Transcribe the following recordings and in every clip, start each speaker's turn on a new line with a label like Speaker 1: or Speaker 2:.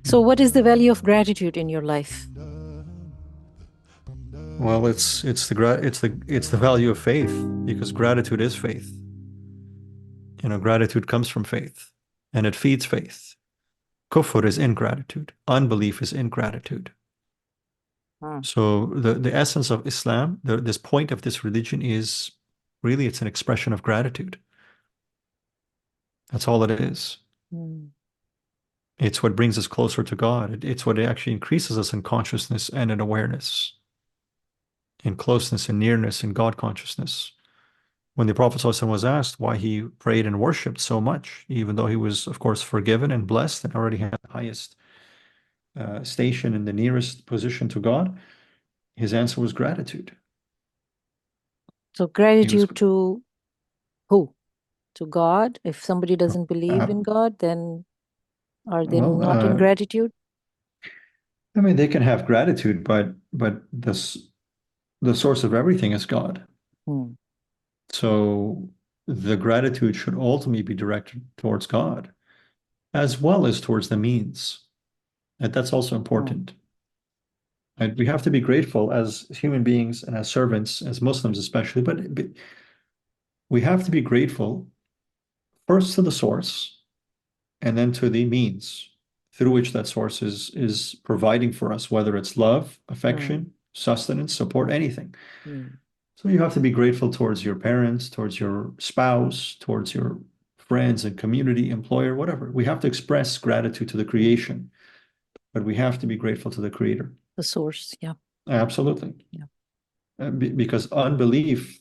Speaker 1: So what is the value of gratitude in your life?
Speaker 2: Well, it's the value of faith, because gratitude is faith. Gratitude comes from faith and it feeds faith. Kufr is ingratitude. Unbelief is ingratitude.
Speaker 1: Hmm.
Speaker 2: So the essence of Islam, this point of this religion is really it's an expression of gratitude. That's all it is.
Speaker 1: Hmm.
Speaker 2: It's what brings us closer to God. It's what actually increases us in consciousness and in awareness, in closeness and nearness and God consciousness. When the Prophet ﷺ was asked why he prayed and worshipped so much, even though he was, of course, forgiven and blessed and already had the highest station and the nearest position to God, his answer was gratitude.
Speaker 1: So
Speaker 2: He was,
Speaker 1: gratitude to who? To God? If somebody doesn't believe
Speaker 2: uh,
Speaker 1: in God, then are they
Speaker 2: well,
Speaker 1: not in gratitude?
Speaker 2: I mean, they can have gratitude, but the source of everything is God.
Speaker 1: Hmm.
Speaker 2: So the gratitude should ultimately be directed towards God, as well as towards the means. And that's also
Speaker 1: Hmm.
Speaker 2: important. And we have to be grateful as human beings and as servants, as Muslims especially, but we have to be grateful first to the source and then to the means through which that source is providing for us, whether it's love,
Speaker 1: Hmm.
Speaker 2: affection, sustenance, support, anything.
Speaker 1: Hmm.
Speaker 2: So you have to be grateful towards your parents, towards your spouse, towards your friends and community, employer, whatever. We have to express gratitude to the
Speaker 1: Hmm.
Speaker 2: creation, but we have to be grateful to the creator.
Speaker 1: The source. Yeah.
Speaker 2: Absolutely.
Speaker 1: Yeah.
Speaker 2: Because unbelief,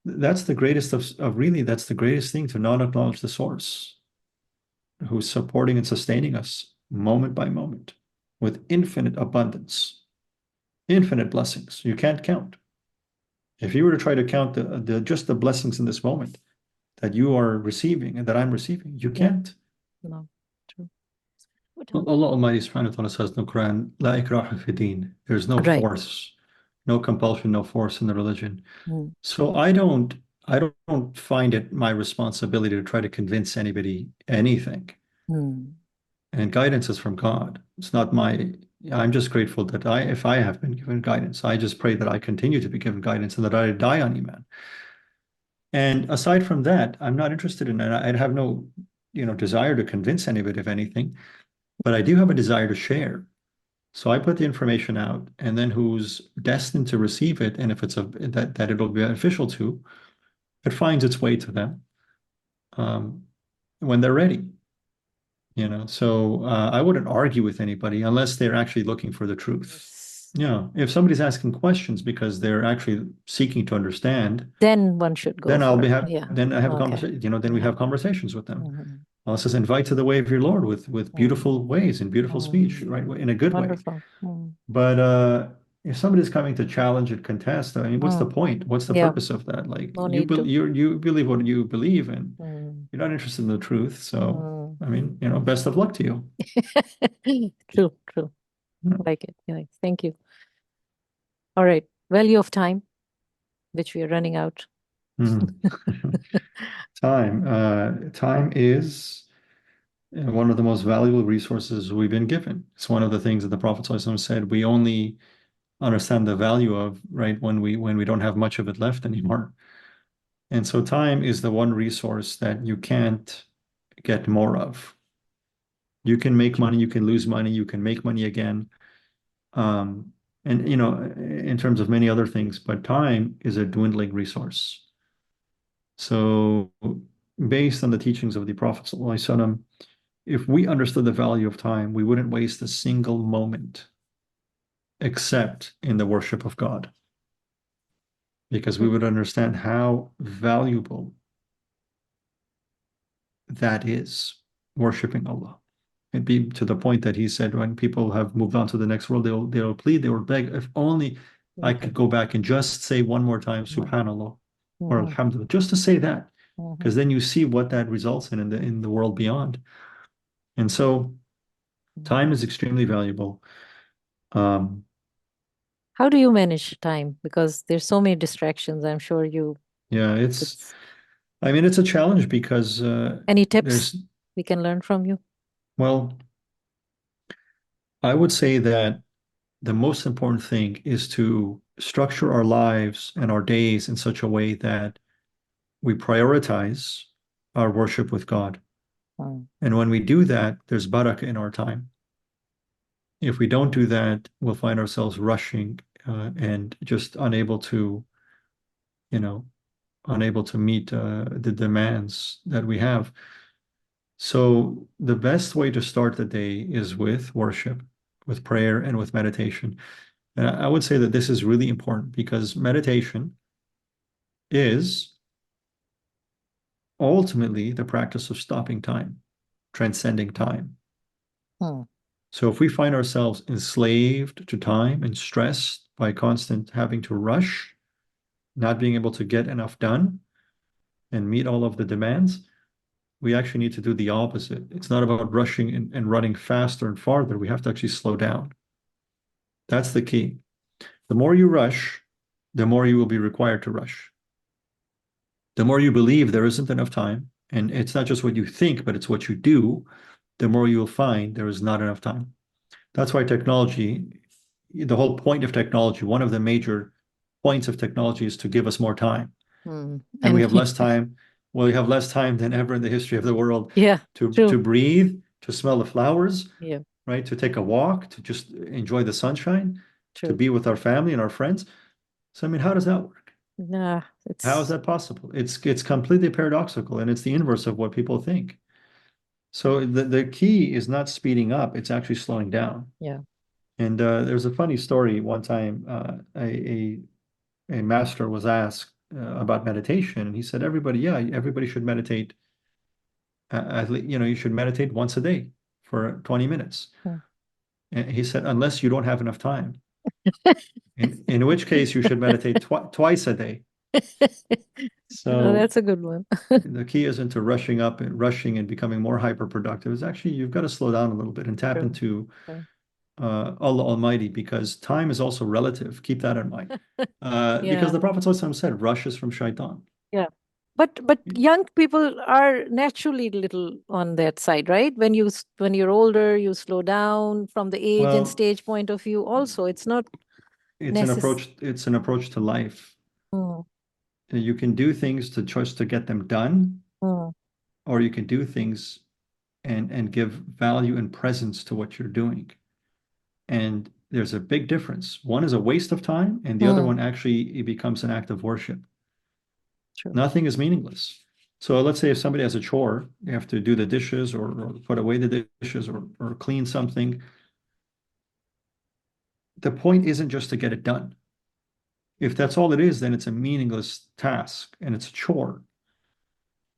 Speaker 2: that's the greatest of really, that's the greatest thing, to not acknowledge the source who's supporting and sustaining us moment by moment with infinite abundance, infinite blessings. You can't count. If you were to try to count the just the blessings in this moment that you are receiving and that I'm receiving, you
Speaker 1: Yeah.
Speaker 2: can't.
Speaker 1: No. True. What
Speaker 2: Allah Almighty subhanahu wa ta'ala says in the Quran, La ikraha fi din. There's no
Speaker 1: Right.
Speaker 2: force, no compulsion, no force in the religion.
Speaker 1: Hmm.
Speaker 2: So I don't find it my responsibility to try to convince anybody anything.
Speaker 1: Hmm.
Speaker 2: And guidance is from God. It's not my, I'm just grateful that if I have been given guidance, I just pray that I continue to be given guidance and that I die on Iman. And aside from that, I'm not interested in it. I have no, desire to convince anybody of anything, but I do have a desire to share. So I put the information out, and then who's destined to receive it, and if it's that it'll be beneficial to, it finds its way to them um, when they're ready. So I wouldn't argue with anybody unless they're actually looking for the truth.
Speaker 1: Yes.
Speaker 2: If somebody's asking questions because they're actually seeking to understand,
Speaker 1: Then one should go
Speaker 2: then I'll
Speaker 1: for
Speaker 2: be
Speaker 1: it.
Speaker 2: have
Speaker 1: Yeah.
Speaker 2: then I have a
Speaker 1: Okay.
Speaker 2: conversation. Then we
Speaker 1: Yeah.
Speaker 2: have conversations with them.
Speaker 1: Hmm.
Speaker 2: I'll just invite to the way of your Lord with
Speaker 1: Hmm.
Speaker 2: beautiful ways and beautiful speech,
Speaker 1: Hmm.
Speaker 2: right? In a good way.
Speaker 1: Wonderful. Hmm.
Speaker 2: But if somebody's coming to challenge and contest, I mean, what's the
Speaker 1: Hmm.
Speaker 2: point? What's the
Speaker 1: Yeah.
Speaker 2: purpose of that? Like
Speaker 1: No need to.
Speaker 2: you believe what you believe, and
Speaker 1: Hmm.
Speaker 2: you're not interested in the truth. So,
Speaker 1: Hmm.
Speaker 2: I mean, best of luck to you.
Speaker 1: True. True.
Speaker 2: Yeah.
Speaker 1: Like it. Yeah. Thank you. All right. Value of time, which we are running out.
Speaker 2: Mhm. Time is one of the most valuable resources we've been given. It's one of the things that the Prophet ﷺ said we only understand the value of, right, when we don't have much of it left anymore. And so time is the one resource that you can't get more of. You can make money, you can lose money, you can make money again. Um, and in terms of many other things, but time is a dwindling resource. So based on the teachings of the Prophet ﷺ, if we understood the value of time, we wouldn't waste a single moment except in the worship of God, because we would understand how valuable that is, worshiping Allah. It'd be to the point that he said when people have moved on to the next world, they'll plead, they will beg, if only I could go back and just say one more time, Subhanallah or
Speaker 1: Mm-hmm.
Speaker 2: Alhamdulillah, just to say that,
Speaker 1: Mm-hmm.
Speaker 2: because then you see what that results in the world beyond. And so time is extremely valuable. Um,
Speaker 1: How do you manage time? Because there's so many distractions. I'm sure you.
Speaker 2: yeah,
Speaker 1: It's
Speaker 2: I mean, it's a challenge because
Speaker 1: any tips
Speaker 2: there's,
Speaker 1: we can learn from you?
Speaker 2: well, I would say that the most important thing is to structure our lives and our days in such a way that we prioritize our worship with God.
Speaker 1: Mm.
Speaker 2: And when we do that, there's barakah in our time. If we don't do that, we'll find ourselves rushing and just unable to, you know, unable to meet the demands that we have. So the best way to start the day is with worship, with prayer, and with meditation. And I would say that this is really important because meditation is ultimately the practice of stopping time, transcending time.
Speaker 1: Mm.
Speaker 2: So if we find ourselves enslaved to time and stressed by constant having to rush, not being able to get enough done and meet all of the demands, we actually need to do the opposite. It's not about rushing and running faster and farther. We have to actually slow down. That's the key. The more you rush, the more you will be required to rush. The more you believe there isn't enough time, and it's not just what you think, but it's what you do, the more you'll find there is not enough time. That's why technology, the whole point of technology, one of the major points of technology is to give us more time.
Speaker 1: Mm.
Speaker 2: And we
Speaker 1: And
Speaker 2: have less time. Well, we have less time than ever in the history of the world
Speaker 1: yeah,
Speaker 2: to
Speaker 1: true.
Speaker 2: breathe, to smell the flowers,
Speaker 1: Yeah,
Speaker 2: right? To take a walk, to just enjoy the sunshine, to
Speaker 1: true.
Speaker 2: be with our family and our friends. So, I mean, how does that work?
Speaker 1: Nah,
Speaker 2: How is
Speaker 1: it's
Speaker 2: that possible? It's completely paradoxical, and it's the inverse of what people think. So the key is not speeding up, it's actually slowing down.
Speaker 1: yeah.
Speaker 2: And there's a funny story. One time, a master was asked about meditation, and he said, everybody should meditate. You should meditate once a day for 20 minutes.
Speaker 1: Mm.
Speaker 2: And he said, unless you don't have enough time, in which case you should meditate twice a day.
Speaker 1: Oh,
Speaker 2: So
Speaker 1: that's a good one.
Speaker 2: the key isn't to rushing up and rushing and becoming more hyper productive. It's actually you've got to slow down a little bit and tap
Speaker 1: True.
Speaker 2: into
Speaker 1: True.
Speaker 2: Allah Almighty, because time is also relative. Keep that in mind. Because
Speaker 1: Yeah,
Speaker 2: the Prophet ﷺ said, rush is from shaitan.
Speaker 1: yeah. But young people are naturally little on that side, right? When you're older, you slow down from the age and
Speaker 2: Well,
Speaker 1: stage point of view. Also, it's not necessary.
Speaker 2: it's an approach to life.
Speaker 1: Mm,
Speaker 2: You can do things to just to get them done,
Speaker 1: mm,
Speaker 2: or you can do things and give value and presence to what you're doing. And there's a big difference. One is a waste of time, and the other
Speaker 1: mm,
Speaker 2: one actually it becomes an act of worship.
Speaker 1: true.
Speaker 2: Nothing is meaningless. So let's say if somebody has a chore, they have to do the dishes or put away the dishes or clean something. The point isn't just to get it done. If that's all it is, then it's a meaningless task and it's a chore.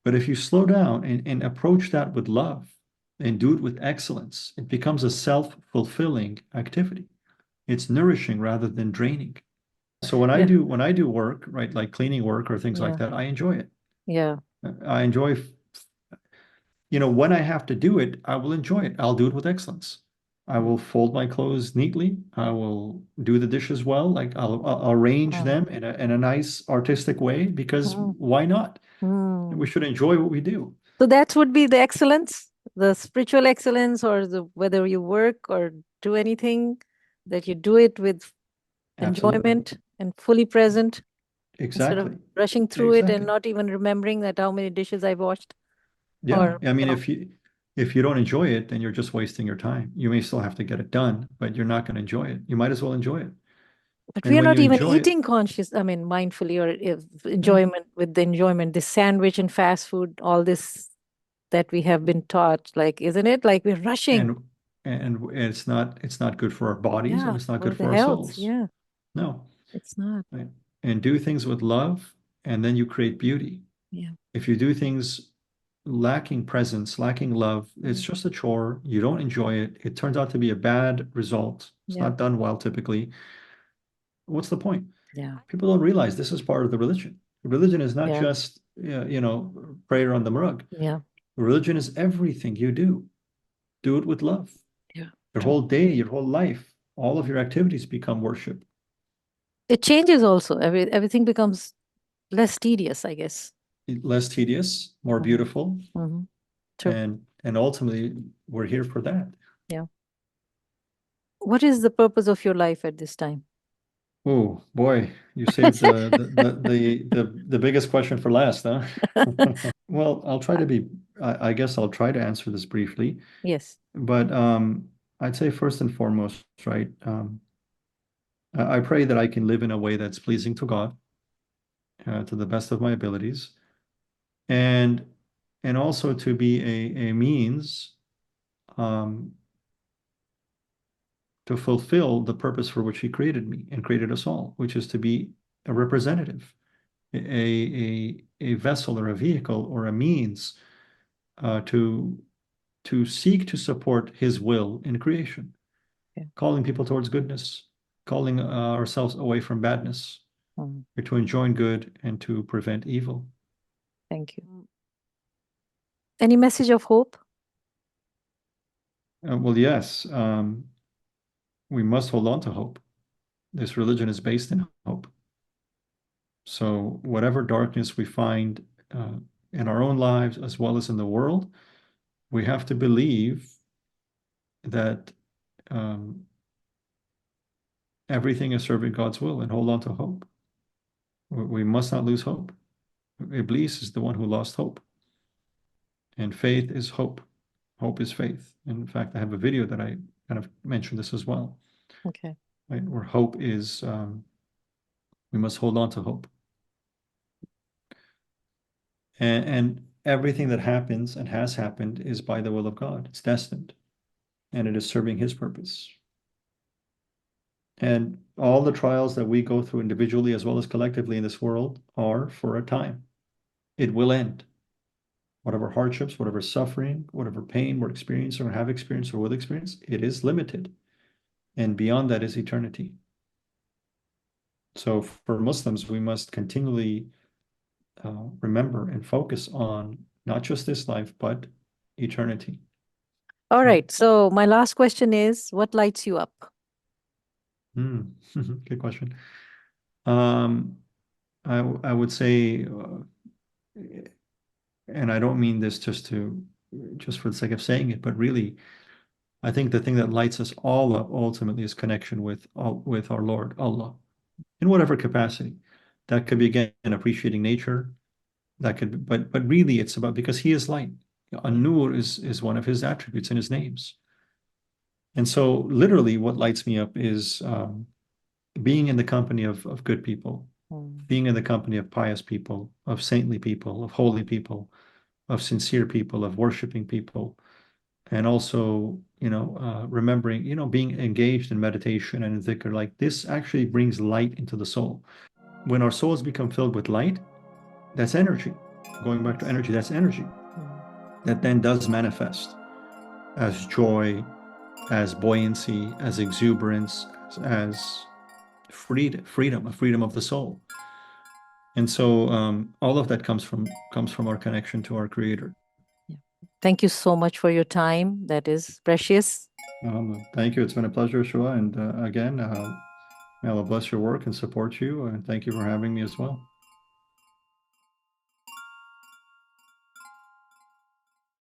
Speaker 2: But if you slow down and approach that with love and do it with excellence, it becomes a self-fulfilling activity. It's nourishing rather than draining. So
Speaker 1: Yeah,
Speaker 2: when I do work, right, like cleaning work or things like
Speaker 1: yeah,
Speaker 2: that, I enjoy it.
Speaker 1: yeah.
Speaker 2: I enjoy, when I have to do it, I will enjoy it. I'll do it with excellence. I
Speaker 1: Mm,
Speaker 2: will fold my clothes neatly. I will do the dishes well. Like I'll arrange
Speaker 1: mm,
Speaker 2: them in a nice artistic way because
Speaker 1: mm,
Speaker 2: why not? We
Speaker 1: mm.
Speaker 2: should enjoy what we do.
Speaker 1: So that would be the excellence, the spiritual excellence, or the whether you work or do anything, that you do it with
Speaker 2: Absolutely.
Speaker 1: enjoyment and fully present instead of
Speaker 2: Exactly.
Speaker 1: rushing through it and
Speaker 2: Exactly.
Speaker 1: not even remembering that how many dishes I washed
Speaker 2: Yeah.
Speaker 1: or
Speaker 2: I mean, if you don't enjoy it, then you're just wasting your time. You may still have to get it done, but you're not going to enjoy it. You might as well enjoy it.
Speaker 1: but we
Speaker 2: And
Speaker 1: are
Speaker 2: when
Speaker 1: not
Speaker 2: you
Speaker 1: even
Speaker 2: enjoy it,
Speaker 1: eating conscious, I mean, mindfully or if
Speaker 2: yeah,
Speaker 1: enjoyment with the enjoyment, this sandwich and fast food, all this that we have been taught, like, isn't it? Like we're rushing.
Speaker 2: and it's not good for our bodies and
Speaker 1: Yeah,
Speaker 2: it's not
Speaker 1: for
Speaker 2: good
Speaker 1: the
Speaker 2: for our
Speaker 1: health.
Speaker 2: souls.
Speaker 1: Yeah,
Speaker 2: No.
Speaker 1: it's not.
Speaker 2: Right? And do things with love, and then you create beauty.
Speaker 1: Yeah.
Speaker 2: If you do things lacking presence, lacking love, it's
Speaker 1: Mm.
Speaker 2: just a chore. You don't enjoy it. It turns out to be a bad result. It's
Speaker 1: Yeah.
Speaker 2: not done well typically. What's the point?
Speaker 1: Yeah.
Speaker 2: People don't realize this is part of the religion. Religion is not
Speaker 1: Yeah.
Speaker 2: just, prayer on the rug.
Speaker 1: Yeah.
Speaker 2: Religion is everything you do. Do it with love.
Speaker 1: Yeah.
Speaker 2: Your
Speaker 1: True.
Speaker 2: whole day, your whole life, all of your activities become worship.
Speaker 1: It changes also. Everything becomes less tedious, I guess.
Speaker 2: Less tedious, more
Speaker 1: Hmm.
Speaker 2: beautiful,
Speaker 1: Hmm. True.
Speaker 2: and ultimately we're here for that.
Speaker 1: Yeah. What is the purpose of your life at this time?
Speaker 2: Oh boy, you saved the biggest question for last, huh? Well, I'll try to be, I guess I'll try to answer this briefly,
Speaker 1: Yes.
Speaker 2: but I'd say first and foremost, right? I pray that I can live in a way that's pleasing to God, to the best of my abilities, and and also to be a means um, to fulfill the purpose for which He created me and created us all, which is to be a representative, a vessel or a vehicle or a means to seek to support His will in creation,
Speaker 1: Yeah.
Speaker 2: calling people towards goodness, calling ourselves away from badness,
Speaker 1: Mm,
Speaker 2: or to enjoin good and to prevent evil.
Speaker 1: thank you. Any message of hope?
Speaker 2: Well, yes, we must hold on to hope. This religion is based in hope. So, whatever darkness we find in our own lives as well as in the world, we have to believe that um, everything is serving God's will and hold on to hope. We must not lose hope. Iblis is the one who lost hope, and faith is hope. Hope is faith. And in fact, I have a video that I kind of mentioned this as well,
Speaker 1: Okay.
Speaker 2: right? Where hope is, we must hold on to hope. And everything that happens and has happened is by the will of God. It's destined, and it is serving His purpose. And all the trials that we go through individually as well as collectively in this world are for a time. It will end. Whatever hardships, whatever suffering, whatever pain we're experiencing or have experienced or will experience, it is limited. And beyond that is eternity. So for Muslims, we must continually remember and focus on not just this life, but eternity.
Speaker 1: All
Speaker 2: Right.
Speaker 1: right. So my last question is, what lights you up?
Speaker 2: Good question. Um, I would say, and I don't mean this just for the sake of saying it, but really, I think the thing that lights us all up ultimately is connection with our Lord, Allah, in whatever capacity. That could be again appreciating nature. That could, but really, it's about because He is light. An-Nur is one of His attributes in His names. And so, literally, what lights me up is being in the company of good people,
Speaker 1: Mm,
Speaker 2: being in the company of pious people, of saintly people, of holy people, of sincere people, of worshiping people, and also, remembering, being engaged in meditation and in dhikr. Like this actually brings light into the soul. When our souls become filled with light, that's energy. Going back to energy, that's energy
Speaker 1: mm.
Speaker 2: that then does manifest as joy, as buoyancy, as exuberance, as freedom, a freedom of the soul. And so all of that comes from our connection to our Creator.
Speaker 1: Yeah. Thank you so much for your time. That is precious.
Speaker 2: Thank you. It's been a pleasure, Shua. And again, may Allah bless your work and support you. And thank you for having me as well.